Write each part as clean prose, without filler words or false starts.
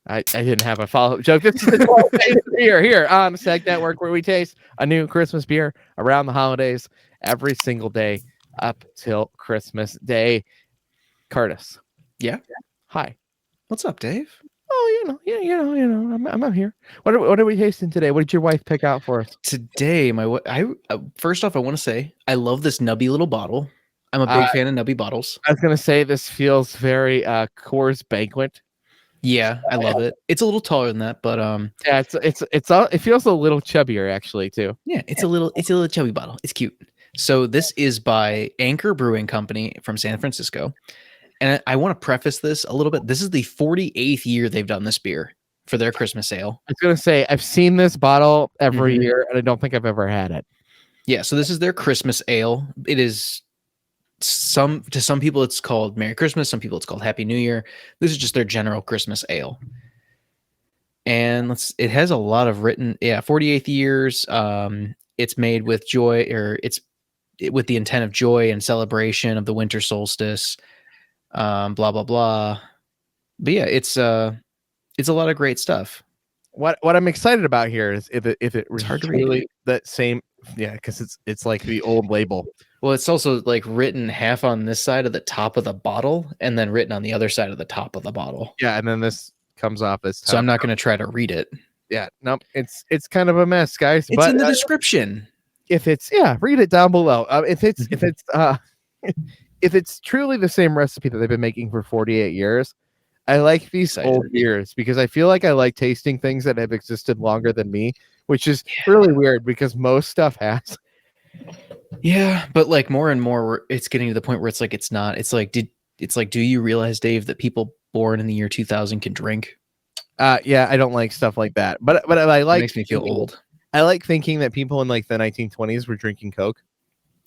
I didn't have a follow-up joke. This is the 12 days of beer here on the Seg Network, where we taste a new Christmas beer around the holidays every single day up till Christmas Day. Curtis. Yeah. Hi. What's up, Dave? Oh, I'm up here. What are we tasting today? What did your wife pick out for us? Today, first off, I want to say I love this nubby little bottle. I'm a big fan of nubby bottles. I was gonna say this feels very Coors Banquet. Yeah, I love it. It's a little taller than that, but yeah, it feels a little chubbier actually too. Yeah, it's a little chubby bottle. It's cute. So this is by Anchor Brewing Company from San Francisco. And I want to preface this a little bit. This is the 48th year they've done this beer for their Christmas ale. I was going to say, I've seen this bottle every year, and I don't think I've ever had it. Yeah, so this is their Christmas ale. It is to some people it's called Merry Christmas. Some people it's called Happy New Year. This is just their general Christmas ale. And it has a lot of 48th years. It's made with joy, or with the intent of joy and celebration of the winter solstice. Blah blah blah. But yeah, it's a lot of great stuff. What I'm excited about here is if it was hard to really read. that same, because it's like the old label. Well, it's also like written half on this side of the top of the bottle, and then written on the other side of the top of the bottle. Yeah, and then this comes off as so I'm not going to try to read it. Yeah, nope. It's kind of a mess, guys. It's in the description. If it's read it down below. If it's truly the same recipe that they've been making for 48 years, I like these old beers because I feel like I like tasting things that have existed longer than me, which is really weird because most stuff has. Yeah, but like more and more, it's getting to the point where it's like it's not. It's like do you realize, Dave, that people born in the year 2000 can drink? Yeah, I don't like stuff like that. But I like. It makes me feel old. I like thinking that people in like the 1920s were drinking Coke.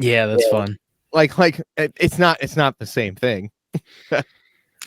Yeah, that's fun. Like it's not the same thing.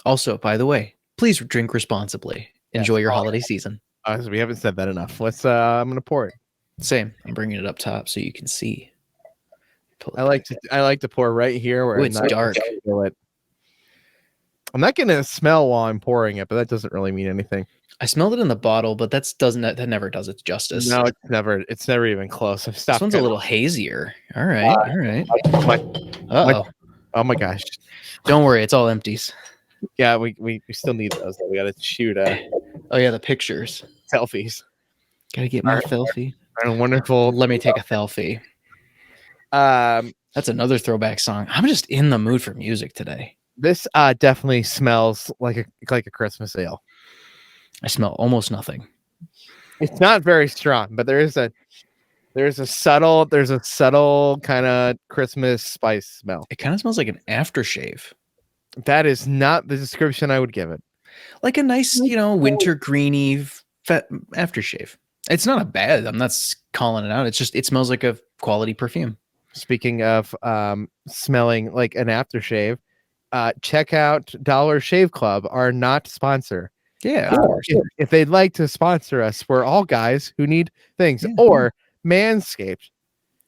Also, by the way, please drink responsibly. Enjoy your holiday season. So we haven't said that enough. I'm gonna pour it. Same. I'm bringing it up top so you can see. I like to pour right here where it's dark. I'm not gonna smell while I'm pouring it, but that doesn't really mean anything. I smelled it in the bottle, but that never does its justice. No, it's never even close. I've stopped. This one's a little hazier. All right. Oh my gosh! Don't worry, it's all empties. Yeah, we still need those. We gotta shoot. Oh yeah, the pictures, selfies. Gotta get my selfie. Wonderful. Let me take a selfie. That's another throwback song. I'm just in the mood for music today. This definitely smells like a Christmas ale. I smell almost nothing. It's not very strong, but there's a subtle kind of Christmas spice smell. It kind of smells like an aftershave. That is not the description I would give it. Like a nice, winter greeny aftershave. It's not a bad. I'm not calling it out. It's just it smells like a quality perfume. Speaking of smelling like an aftershave, check out Dollar Shave Club, our not sponsor. Yeah, if they'd like to sponsor us, we're all guys who need things. Or Manscaped.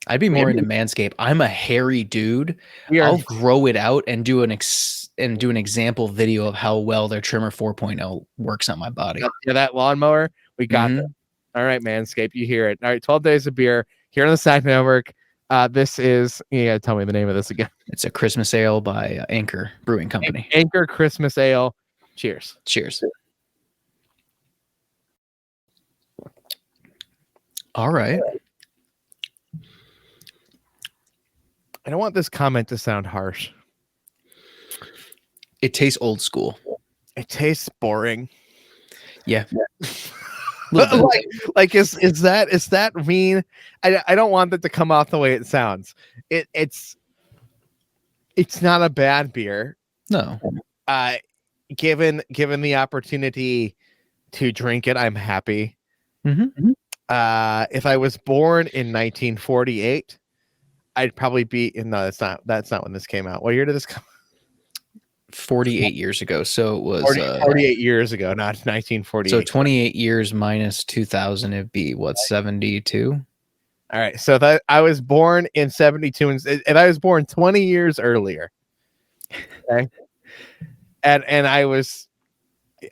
I'd be more into Manscaped. I'm a hairy dude. I'll grow it out and do an example video of how well their trimmer 4.0 works on my body. Yeah, that lawnmower, we got that. All right, Manscaped, you hear it. All right, 12 days of beer here on the Seg Network. This is, you gotta tell me the name of this again. It's a Christmas ale by Anchor Brewing Company. Anchor Christmas Ale. Cheers. Cheers. All right. I don't want this comment to sound harsh. It tastes old school. It tastes boring. Yeah. like is that mean? I don't want that to come off the way it sounds. It's not a bad beer. No. Given the opportunity to drink it, I'm happy. Mm-hmm. If I was born in 1948, I'd probably be no, that's not when this came out. What year did this come? 48 years ago. So it was 48 years ago, not 1948. So 28 years minus 2000, it'd be what, 72? All right. So if I was born in 72 and I was born 20 years earlier. Okay. And I was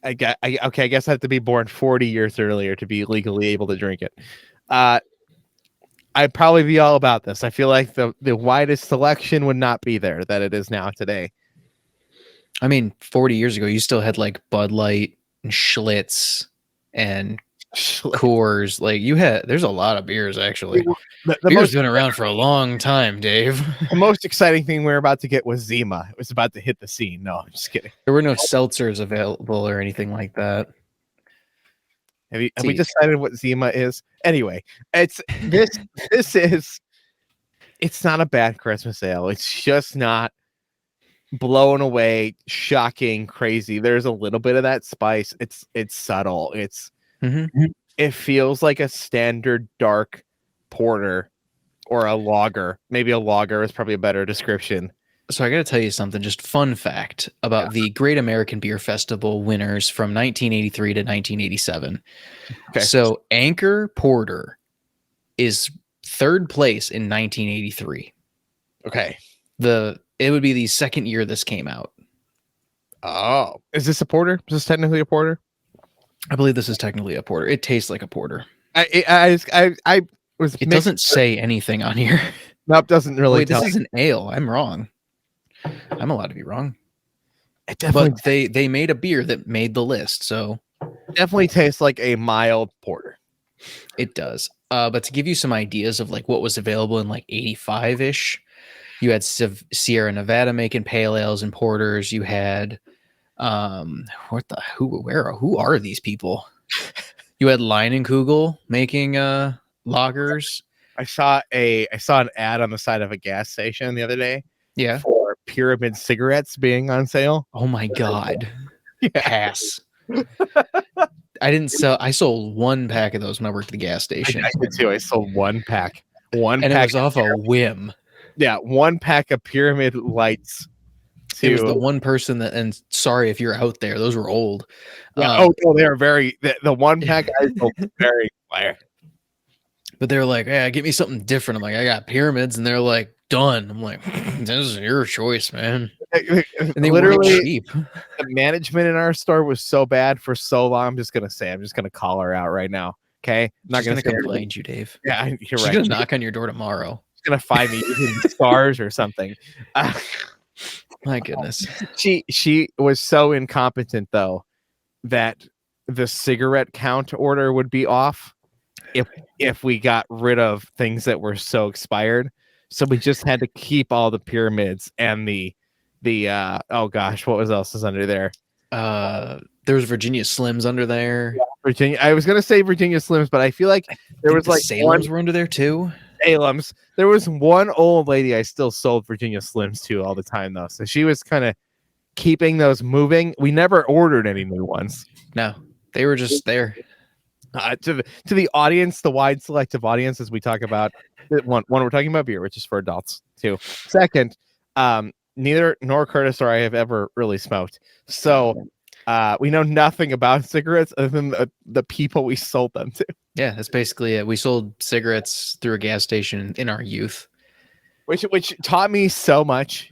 okay, I guess I have to be born 40 years earlier to be legally able to drink it. I'd probably be all about this. I feel like the widest selection would not be there that it is now today. I mean, 40 years ago, you still had like Bud Light and Schlitz and Coors. Like there's a lot of beers actually. The Beer's been around for a long time, Dave. The most exciting thing we were about to get was Zima. It was about to hit the scene. No, I'm just kidding. There were no seltzers available or anything like that. Have we decided what Zima is? Anyway, it's not a bad Christmas ale. It's just not blown away, shocking, crazy. There's a little bit of that spice. It's subtle. It feels like a standard dark porter or a lager. Maybe a lager is probably a better description. So I got to tell you something, just fun fact about the Great American Beer Festival winners from 1983 to 1987. Okay. So Anchor Porter is third place in 1983. Okay. It would be the second year this came out. Oh, is this a porter? Is this technically a porter? I believe this is technically a porter. It tastes like a porter. It doesn't say anything on here. Nope, doesn't really. Wait, this is an ale. I'm wrong. I'm allowed to be wrong. But they made a beer that made the list, so definitely tastes like a mild porter. It does. But to give you some ideas of like what was available in like 85-ish, you had Sierra Nevada making pale ales and porters. You had who are these people? You had Leinenkugel making lagers. I saw an ad on the side of a gas station the other day. Yeah. For Pyramid cigarettes being on sale. Oh my God. Yeah. Pass. I sold one pack of those when I worked at the gas station. I did too. I sold one pack. It was off a whim. Yeah, one pack of Pyramid Lights. It was the one person and sorry if you're out there, those were old. Yeah, they are very, the one pack I sold very fire. But they're like, yeah, get me something different. I'm like, I got Pyramids, and they're like, done. I'm like, this is your choice, man. And they literally were cheap. The management in our store was so bad for so long. I'm just gonna call her out right now. Okay, I'm not gonna complain to you, Dave. Yeah, you're She's right. Gonna knock on your door tomorrow. She's gonna find me using stars or something. My goodness. She was so incompetent though that the cigarette count order would be off if we got rid of things that were so expired. So we just had to keep all the Pyramids and the oh gosh, what else is under there? There was Virginia Slims under there. Yeah, Virginia. I was gonna say Virginia Slims, but I feel like there was like Salem's were under there too. Salem's. There was one old lady I still sold Virginia Slims to all the time though. So she was kind of keeping those moving. We never ordered any new ones. No, they were just there. To the audience, the wide selective audience, as we talk about one, we're talking about beer, which is for adults too. Second, neither nor Curtis or I have ever really smoked, so we know nothing about cigarettes other than the people we sold them to. Yeah, that's basically it. We sold cigarettes through a gas station in our youth, which taught me so much.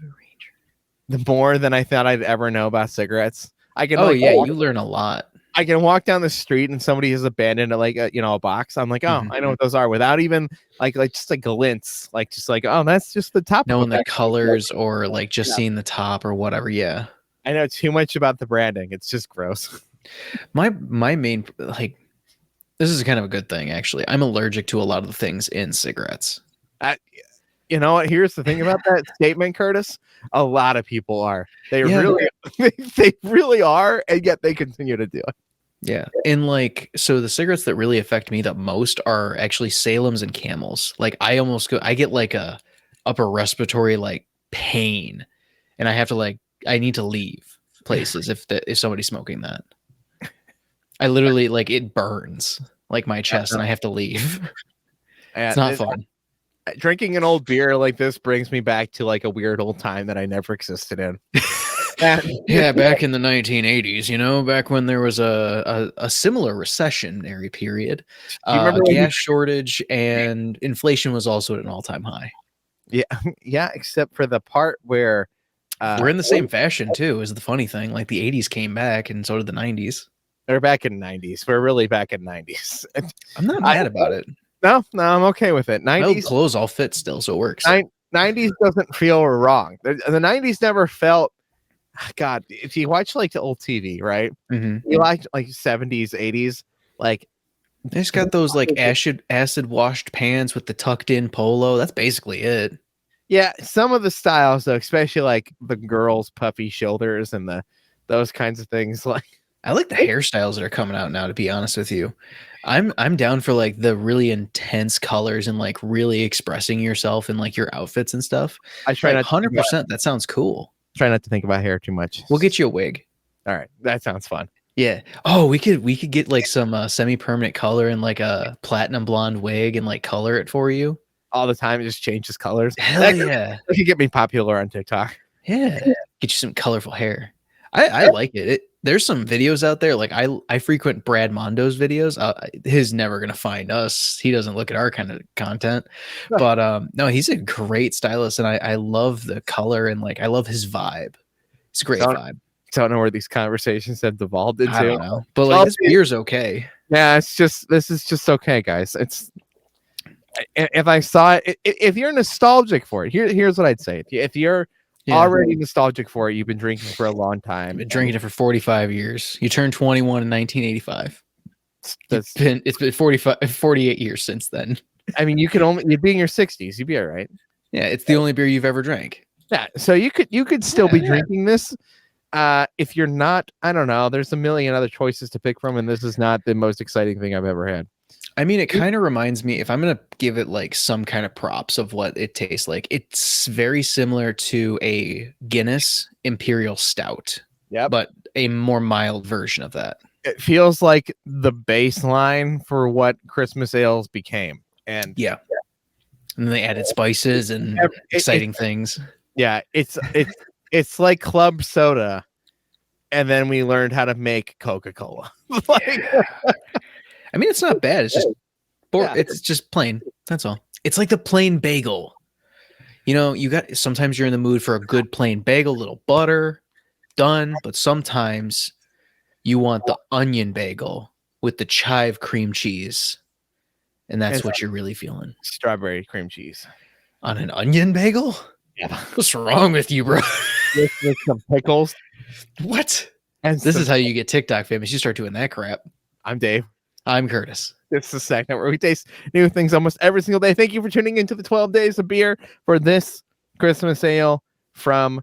The more than I thought I'd ever know about cigarettes. You learn a lot. I can walk down the street and somebody has abandoned a box. I'm like, oh, I know what those are without even like just a glimpse, oh, that's just the top. Knowing the colors or like just seeing the top or whatever. Yeah, I know too much about the branding. It's just gross. My main this is kind of a good thing actually. I'm allergic to a lot of the things in cigarettes. You know what? Here's the thing about that statement, Curtis. A lot of people are. They really are, and yet they continue to do it. Yeah. And so the cigarettes that really affect me the most are actually Salem's and Camels. Like I get like a upper respiratory pain, and I need to leave places if somebody's smoking that. I literally it burns my chest and I have to leave. It's not fun. Drinking an old beer like this brings me back to a weird old time that I never existed in. Yeah, back in the 1980s, back when there was a similar recessionary period, gas shortage and inflation was also at an all-time high. Yeah, except for the part where We're in the same fashion too, is the funny thing. Like the 80s came back and so did the 90s. They're back in 90s. We're really back in 90s. I'm not mad about it. No, I'm okay with it. My 90s old clothes all fit still, so it works. 90s doesn't feel wrong. The 90s never felt. God, if you watch like the old TV, right? Mm-hmm. You like 70s, 80s, like They just got those like acid washed pants with the tucked in polo. That's basically it. yeah. Some of the styles though, especially like the girls' puffy shoulders and those kinds of things. Like I like the hairstyles that are coming out now, to be honest with you. I'm down for like the really intense colors and like really expressing yourself in like your outfits and stuff. I try like not 100%. That sounds cool. Try not to think about hair too much. We'll get you a wig. All right, that sounds fun. Yeah. Oh, we could get like some semi-permanent color and like a platinum blonde wig and like color it for you all the time. It just changes colors. Hell yeah. It could get me popular on TikTok. Yeah. Get you some colorful hair. I like it. There's some videos out there. Like I frequent Brad Mondo's videos. He's never going to find us. He doesn't look at our kind of content, but no, he's a great stylist. And I love the color and like, I love his vibe. It's a great vibe. Don't know where these conversations have devolved into. I don't know, but like this beer's okay. Yeah, this is just okay, guys. It's if I saw it, if you're nostalgic for it, here's what I'd say. If you're already nostalgic for it, you've been drinking for a long time. Been drinking it for 45 years. You turned 21 in 1985. It's been 48 years since then. I mean, you'd be in your 60s. You'd be all right. Yeah, it's the only beer you've ever drank. Yeah, so you could still be drinking this. If you're not, I don't know. There's a million other choices to pick from, and this is not the most exciting thing I've ever had. I mean, it kind of reminds me, if I'm going to give it like some kind of props of what it tastes like, it's very similar to a Guinness Imperial Stout. Yeah, but a more mild version of that. It feels like the baseline for what Christmas ales became. And yeah. And then they added spices and exciting things. Yeah, it's like club soda, and then we learned how to make Coca-Cola. I mean, it's not bad. It's just it's just plain. That's all. It's like the plain bagel. You know, sometimes you're in the mood for a good plain bagel, little butter, done. But sometimes you want the onion bagel with the chive cream cheese, and that's what you're really feeling. Strawberry cream cheese on an onion bagel. Yeah, what's wrong with you, bro? with some pickles. What? And this is how you get TikTok famous. You start doing that crap. I'm Dave. I'm Curtis. This is the segment where we taste new things almost every single day. Thank you for tuning into the 12 Days of Beer for this Christmas ale from,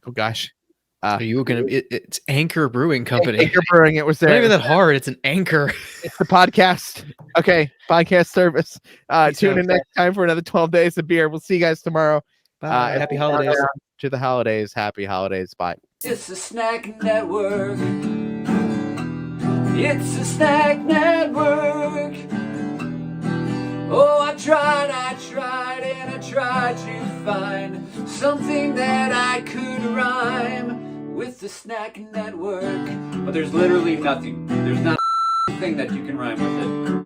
oh gosh. Are you gonna? It's Anchor Brewing Company. Anchor Brewing. It was there. Not even that hard. It's an anchor. It's the podcast. Okay, podcast service. Tune in next time for another 12 Days of Beer. We'll see you guys tomorrow. Bye. Happy holidays. To the holidays. Happy holidays. Bye. It's a snack network. It's a snack network. Oh, I tried, and I tried to find something that I could rhyme with the snack network. But there's literally nothing. There's not a thing that you can rhyme with it.